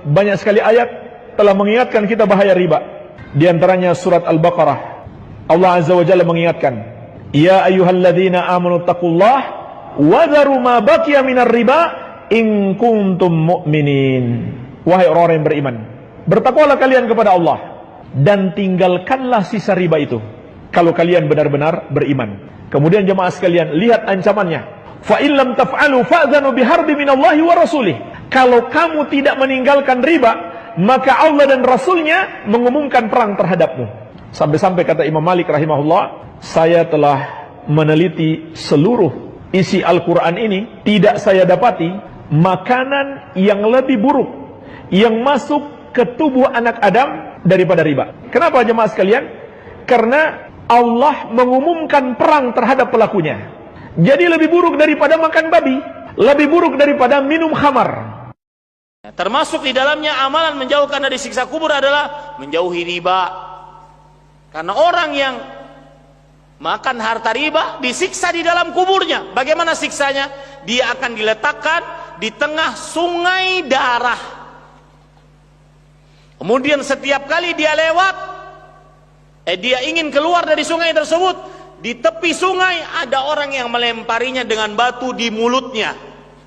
Banyak sekali ayat telah mengingatkan kita bahaya riba. Di antaranya surat Al-Baqarah. Allah Azza wa Jalla mengingatkan, "Ya ayyuhalladzina amanu taqullah wa dharu ma baqiya minar riba in kuntum mu'minin." Wahai orang yang beriman, bertakwalah kalian kepada Allah dan tinggalkanlah sisa riba itu kalau kalian benar-benar beriman. Kemudian jemaah sekalian, lihat ancamannya. Fa in lam taf'alu fa'dhanu biharbi minallahi wa rasulih. Kalau kamu tidak meninggalkan riba, maka Allah dan Rasulnya mengumumkan perang terhadapmu. Sampai-sampai kata Imam Malik rahimahullah, saya telah meneliti seluruh isi Al-Quran ini, tidak saya dapati makanan yang lebih buruk yang masuk ke tubuh anak Adam daripada riba. Kenapa jemaah sekalian? Karena Allah mengumumkan perang terhadap pelakunya. Jadi lebih buruk daripada makan babi, lebih buruk daripada minum khamar. Termasuk di dalamnya amalan menjauhkan dari siksa kubur adalah menjauhi riba. Karena orang yang makan harta riba disiksa di dalam kuburnya. Bagaimana siksanya? Dia akan diletakkan di tengah sungai darah. Kemudian setiap kali dia lewat, dia ingin keluar dari sungai tersebut, di tepi sungai ada orang yang melemparinya dengan batu di mulutnya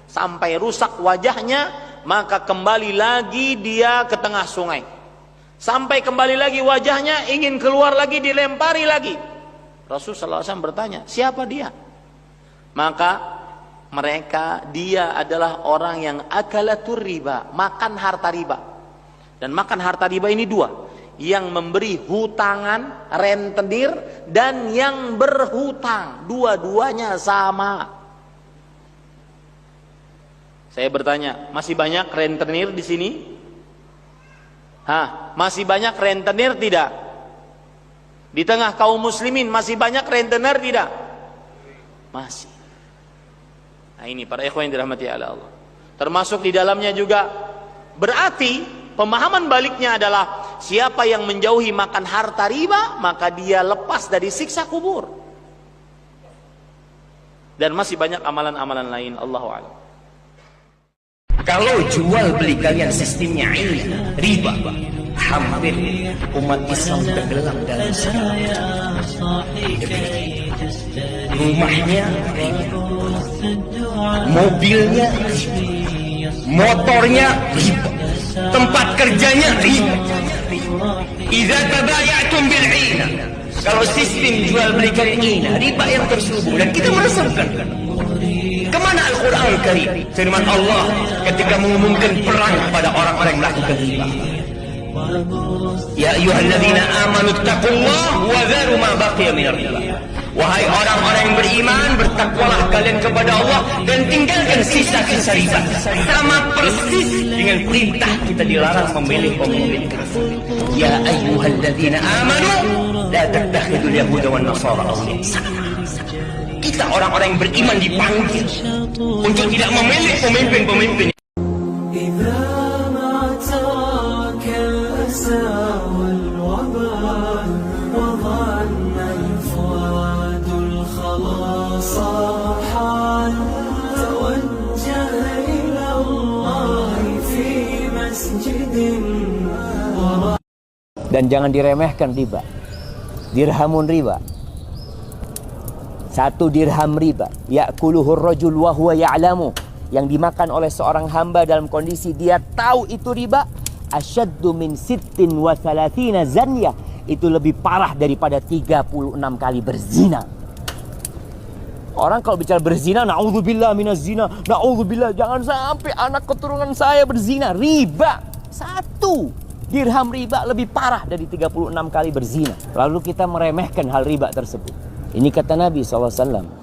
sampai rusak wajahnya, maka kembali lagi dia ke tengah sungai. Sampai kembali lagi wajahnya, ingin keluar lagi, dilempari lagi. Rasulullah SAW bertanya, siapa dia? Maka dia adalah orang yang akalatur riba, makan harta riba. Dan makan harta riba ini dua, yang memberi hutangan, rentenir, dan yang berhutang. Dua-duanya sama. Saya bertanya, masih banyak rentenir di sini? Masih banyak rentenir tidak? Di tengah kaum muslimin masih banyak rentenir tidak? Masih. Nah ini para ikhwan yang dirahmati Allah. Termasuk di dalamnya juga berarti pemahaman baliknya adalah siapa yang menjauhi makan harta riba, maka dia lepas dari siksa kubur. Dan masih banyak amalan-amalan lain. Allahu a'lam. Kalau jual beli kalian sistemnya ini riba, hampir umat Islam tenggelam dalam segala macam. Rumahnya riba, mobilnya riba, motornya riba, tempat kerjanya riba. Idza tabayatum bil 'ina, kalau sistem jual beli kalian ini riba yang terselubung, dan kita merasakan. Kemana Al-Quran Karim? Firman Allah ketika mengumumkan perang kepada orang-orang yang melakukan riba. Ya ayyuhalladzina amanu taqullaha wa dharu ma baqiya minar riba. Wahai orang-orang yang beriman, bertakwalah kalian kepada Allah dan tinggalkan sisa-sisa riba. Sama persis dengan perintah kita dilarang memilih pemimpin. Ya ayyuhalladzina amanu la tattakhidul yahuda wan nasara awliya. Kita orang-orang yang beriman dipanggil untuk tidak memilih pemimpin-pemimpin. Dan jangan diremehkan riba. Dirhamun riba. 1 dirham riba, ya'kuluhur rajul wa huwa ya'lamu, yang dimakan oleh seorang hamba dalam kondisi dia tahu itu riba, asyaddu min 36 zanyah, itu lebih parah daripada 36 kali berzina. Orang kalau bicara berzina, na'udzubillah minaz zina, na'udzubillah, jangan sampai anak keturunan saya berzina. Riba 1 dirham riba lebih parah dari 36 kali berzina. Lalu kita meremehkan hal riba tersebut. Ini kata Nabi SAW.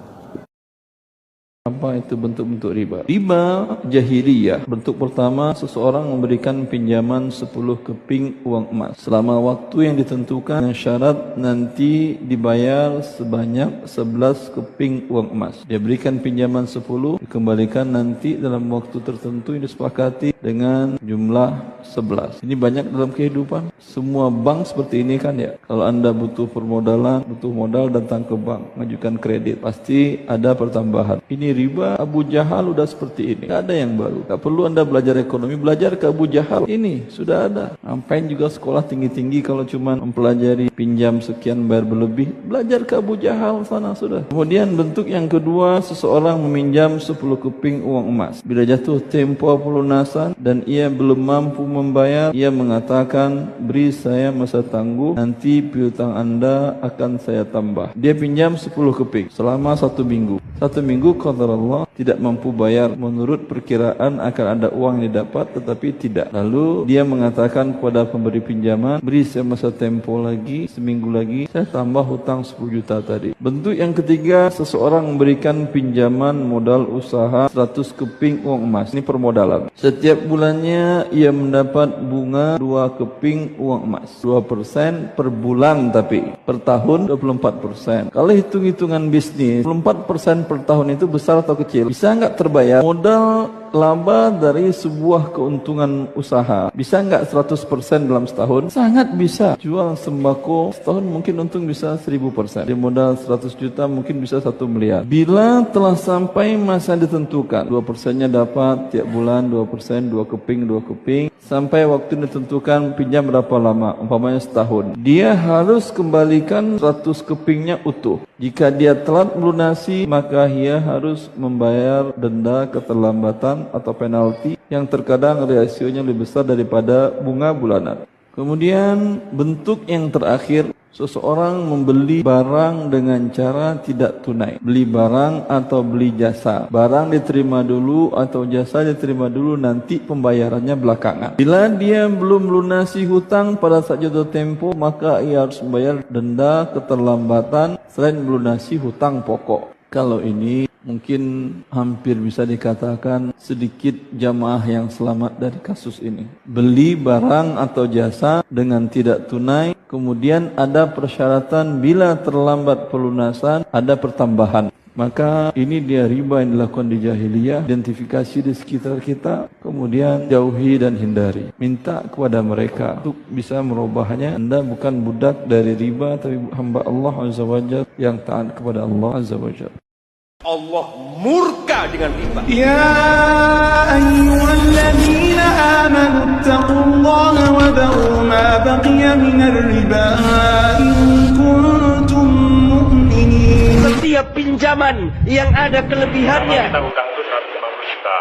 Apa itu bentuk-bentuk riba? Riba jahiliyah. Bentuk pertama, seseorang memberikan pinjaman 10 keping uang emas selama waktu yang ditentukan dengan syarat nanti dibayar sebanyak 11 keping uang emas. Dia berikan pinjaman 10, dikembalikan nanti dalam waktu tertentu yang disepakati dengan jumlah 11. Ini banyak dalam kehidupan. Semua bank seperti ini kan ya. Kalau Anda butuh permodalan, butuh modal, datang ke bank, mengajukan kredit, pasti ada pertambahan. Ini riba. Abu Jahal udah seperti ini. Gak ada yang baru. Gak perlu Anda belajar ekonomi, belajar ke Abu Jahal. Ini sudah ada. Ngapain juga sekolah tinggi-tinggi kalau cuma mempelajari pinjam sekian bayar berlebih. Belajar ke Abu Jahal sana sudah. Kemudian bentuk yang kedua, seseorang meminjam 10 keping uang emas. Bila jatuh tempo pelunasan dan ia belum mampu membayar, ia mengatakan, beri saya masa tangguh, nanti piutang Anda akan saya tambah. Dia pinjam 10 keping selama 1 minggu. 1 minggu qadarullah tidak mampu bayar. Menurut perkiraan akan ada uang yang didapat, tetapi tidak. Lalu dia mengatakan kepada pemberi pinjaman, beri saya masa tempo lagi, seminggu lagi, saya tambah hutang 10 juta tadi. Bentuk yang ketiga, seseorang memberikan pinjaman modal usaha 100 keping uang emas. Ini permodalan. Setiap bulannya ia mendapat bunga 2 keping uang emas. 2% per bulan, tapi per tahun 24%. Kalau hitung-hitungan bisnis, 24% per tahun itu besar atau kecil? Bisa nggak terbayar? Modal laba dari sebuah keuntungan usaha bisa nggak 100% dalam setahun? Sangat bisa. Jual sembako setahun mungkin untung bisa 1000%. Dia modal 100 juta mungkin bisa 1 miliar. Bila telah sampai masa ditentukan, 2%-nya dapat tiap bulan 2%, 2 keping, sampai waktu ditentukan pinjam berapa lama, umpamanya setahun. Dia harus kembalikan 100 kepingnya utuh. Jika dia telat melunasi, maka ia harus membayar denda keterlambatan atau penalti yang terkadang rasionya lebih besar daripada bunga bulanan. Kemudian bentuk yang terakhir, seseorang membeli barang dengan cara tidak tunai. Beli barang atau beli jasa. Barang diterima dulu atau jasa diterima dulu, nanti pembayarannya belakangan. Bila dia belum melunasi hutang pada saat jatuh tempo, maka ia harus membayar denda keterlambatan selain melunasi hutang pokok. Kalau ini mungkin hampir bisa dikatakan sedikit jamaah yang selamat dari kasus ini. Beli barang atau jasa dengan tidak tunai, kemudian ada persyaratan bila terlambat pelunasan, ada pertambahan. Maka ini dia riba yang dilakukan di jahiliyah. Identifikasi di sekitar kita, kemudian jauhi dan hindari. Minta kepada mereka untuk bisa merubahnya. Anda bukan budak dari riba, tapi hamba Allah Azza wa Jalla yang taat kepada Allah Azza wa Jalla. Allah murka dengan riba. Ya ayyuhalladzina amanu taqullaha wa dharu ma baqiya minar riba in kuntum mu'minin. Setiap pinjaman yang ada kelebihannya. Kita utang itu 150 juta.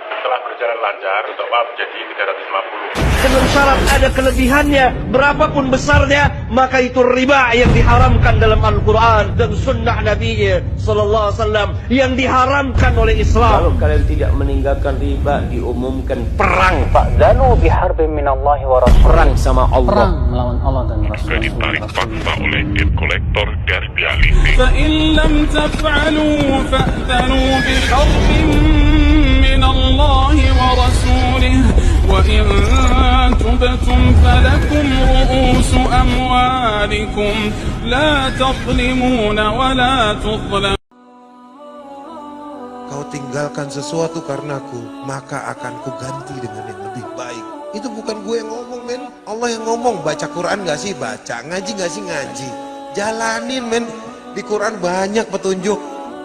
Setelah berjalan lancar, untuk maaf jadi 350. Dengan syarat ada kelebihannya, berapapun besarnya, maka itu riba yang diharamkan dalam Al-Quran dan Sunnah Nabi Sallallahu Alaihi Wasallam yang diharamkan oleh Islam. Kalau kalian tidak meninggalkan riba, diumumkan Perang, Fa'dhanu biharbin minallahi wa rasulih. perang sama Allah. Perang melawan Allah dan Maka Rasulullah. ditarik paksa oleh debt collector dari pihak leasing. فإن لم تفعلوا فأذنوا بحرب من الله ورسوله وإن تبتم فلكم رؤوس أموالكم لا تظلمون ولا تظلمون. Kau tinggalkan sesuatu karenaku, maka akan kuganti dengan yang lebih baik. Itu bukan gue yang ngomong, men. Allah yang ngomong. Baca Quran gak sih? Baca. Ngaji gak sih? Ngaji. Jalanin, men. Di Quran banyak petunjuk.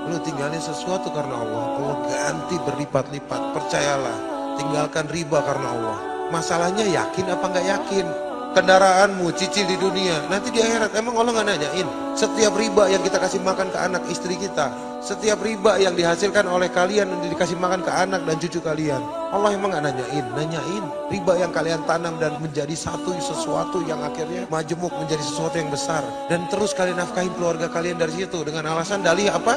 Lu tinggalin sesuatu karena Allah, Allah ganti berlipat-lipat. Percayalah. Tinggalkan riba karena Allah. Masalahnya yakin apa gak yakin? Kendaraanmu cicil di dunia, nanti di akhirat emang Allah gak nanyain? Setiap riba yang kita kasih makan ke anak istri kita, setiap riba yang dihasilkan oleh kalian dan dikasih makan ke anak dan cucu kalian, Allah emang gak nanyain? Nanyain. Riba yang kalian tanam dan menjadi sesuatu yang akhirnya majemuk menjadi sesuatu yang besar, dan terus kalian nafkahin keluarga kalian dari situ dengan alasan dalih apa?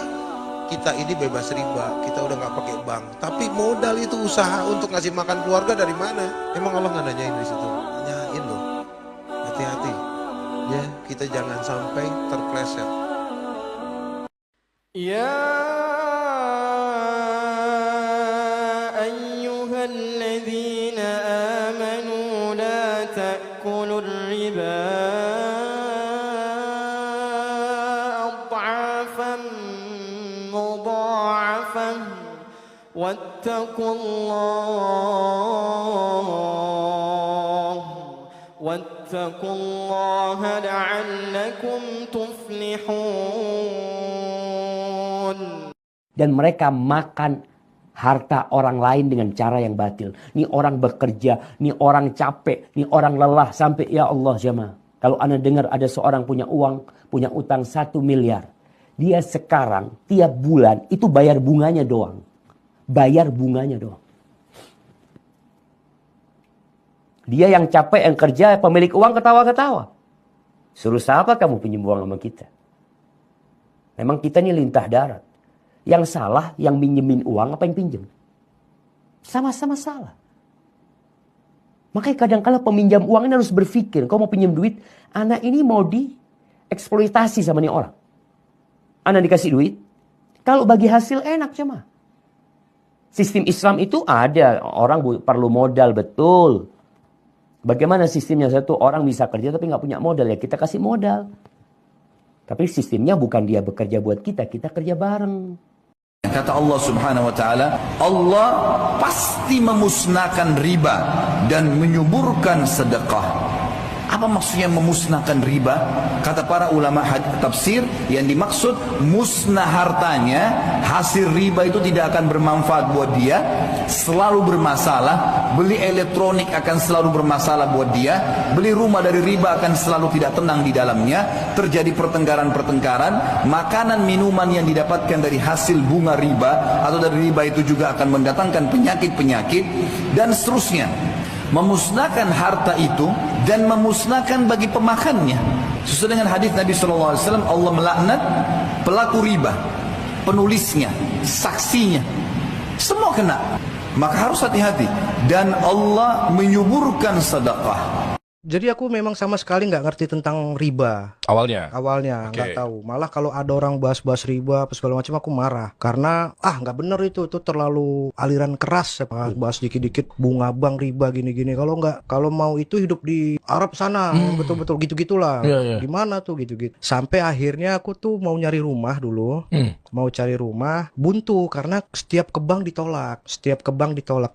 Kita ini bebas riba, kita udah gak pakai bank. Tapi modal itu usaha untuk ngasih makan keluarga dari mana? Emang Allah gak nanyain di situ? Nanyain loh. Hati-hati ya, kita jangan sampai terpleset. Ya ayyuhalladzina amanu la ta'kulur riba adhafan mudha'afan wattaqullaha واتقوا الله لعلكم تفلحون. Dan mereka makan harta orang lain dengan cara yang batil. Ini orang bekerja, ini orang capek, ini orang lelah. Sampai ya Allah jemaah. Kalau Anda dengar ada seorang punya uang, punya utang 1 miliar. Dia sekarang tiap bulan itu bayar bunganya doang. Bayar bunganya doang. Dia yang capek, yang kerja, pemilik uang ketawa-ketawa. Suruh siapa kamu pinjam uang sama kita? Memang kita ini lintah darat. Yang salah yang minjemin uang apa yang pinjam? Sama-sama salah. Makanya kadang-kala peminjam uang ini harus berpikir, kau mau pinjam duit, anak ini mau dieksploitasi sama nih orang. Anak dikasih duit, kalau bagi hasil enak cuma. Sistem Islam itu ada, orang perlu modal betul. Bagaimana sistemnya? Satu orang bisa kerja tapi nggak punya modal, ya kita kasih modal. Tapi sistemnya bukan dia bekerja buat kita kerja bareng. Kata Allah Subhanahu wa taala, Allah pasti memusnahkan riba dan menyuburkan sedekah. Apa maksudnya memusnahkan riba? Kata para ulama tafsir, yang dimaksud musnah hartanya, hasil riba itu tidak akan bermanfaat buat dia, selalu bermasalah. Beli elektronik akan selalu bermasalah buat dia, beli rumah dari riba akan selalu tidak tenang di dalamnya, terjadi pertengkaran-pertengkaran. Makanan minuman yang didapatkan dari hasil bunga riba atau dari riba itu juga akan mendatangkan penyakit-penyakit dan seterusnya. Memusnahkan harta itu dan memusnahkan bagi pemakannya. Sesuai dengan hadis Nabi SAW, Allah melaknat pelaku riba, penulisnya, saksinya, semua kena. Maka harus hati-hati. Dan Allah menyuburkan sedekah. Jadi aku memang sama sekali nggak ngerti tentang riba. Awalnya nggak tahu. Malah kalau ada orang bahas-bahas riba apa segala macam aku marah. Karena nggak bener itu terlalu aliran keras. Bahas dikit-dikit bunga bank riba gini-gini. Kalau mau itu hidup di Arab sana betul-betul gitu-gitulah. Gimana tuh gitu-gitu. Sampai akhirnya aku tuh mau nyari rumah dulu. Mau cari rumah buntu karena setiap ke bank ditolak.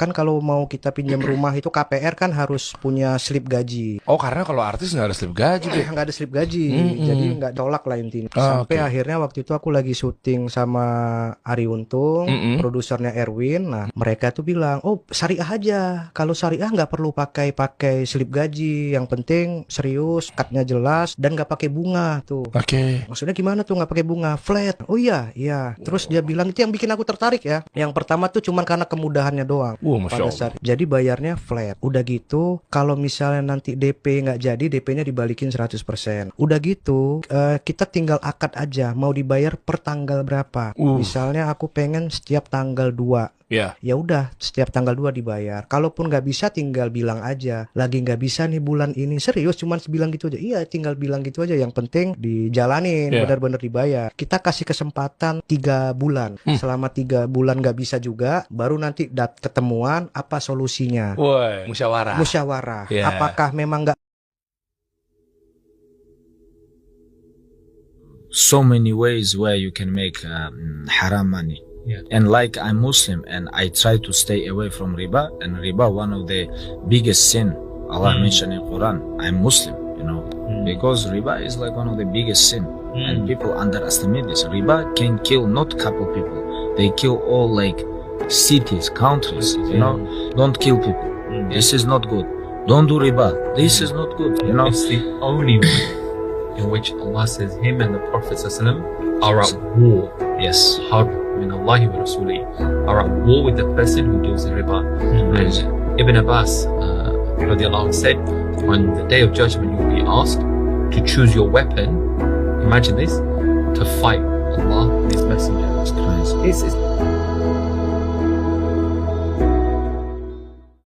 Kan kalau mau kita pinjam rumah itu KPR kan harus punya slip gaji. Oh, karena kalau artis nggak ada slip gaji deh. Nggak ada slip gaji, jadi nggak tolak lah intinya. Sampai akhirnya waktu itu aku lagi syuting sama Ari Untung, produsernya Erwin. Nah, mereka tuh bilang, oh syariah aja. Kalau syariah nggak perlu pakai slip gaji. Yang penting serius, cutnya jelas dan nggak pakai bunga tuh. Maksudnya gimana tuh nggak pakai bunga? Flat. Oh iya. Terus dia bilang itu yang bikin aku tertarik ya. Yang pertama tuh cuman karena kemudahannya doang. Pada saat jadi bayarnya flat. Udah gitu, kalau misalnya nanti DP nggak jadi, DP-nya dibalikin 100%. Udah gitu, kita tinggal akad aja mau dibayar per tanggal berapa. Misalnya aku pengen setiap tanggal 2. Ya udah, setiap tanggal 2 dibayar. Kalaupun nggak bisa tinggal bilang aja, lagi nggak bisa nih bulan ini. Serius cuman bilang gitu aja. Iya, tinggal bilang gitu aja. Yang penting dijalanin, benar-benar dibayar. Kita kasih kesempatan 3 bulan. Selama 3 bulan nggak bisa juga, baru nanti ketemuan apa solusinya. Musyawarah. Apakah memang nggak? So many ways where you can make haram money. And like I'm Muslim and I try to stay away from riba, and riba one of the biggest sin Allah mentioned in Quran. I'm Muslim, because riba is like one of the biggest sin, and people underestimate this. Riba can kill not couple people, they kill all like cities, countries. Don't kill people. This is not good. Don't do riba. This is not good. It's the only way in which Allah says Him and the Prophet ﷺ are at war. Yes. Min Allahi wa Rasulihi are at war with the person who deals in riba. And Ibn Abbas radiallahu anhu said, on the day of judgment you will be asked to choose your weapon, imagine this, to fight Allah and His Messenger. This is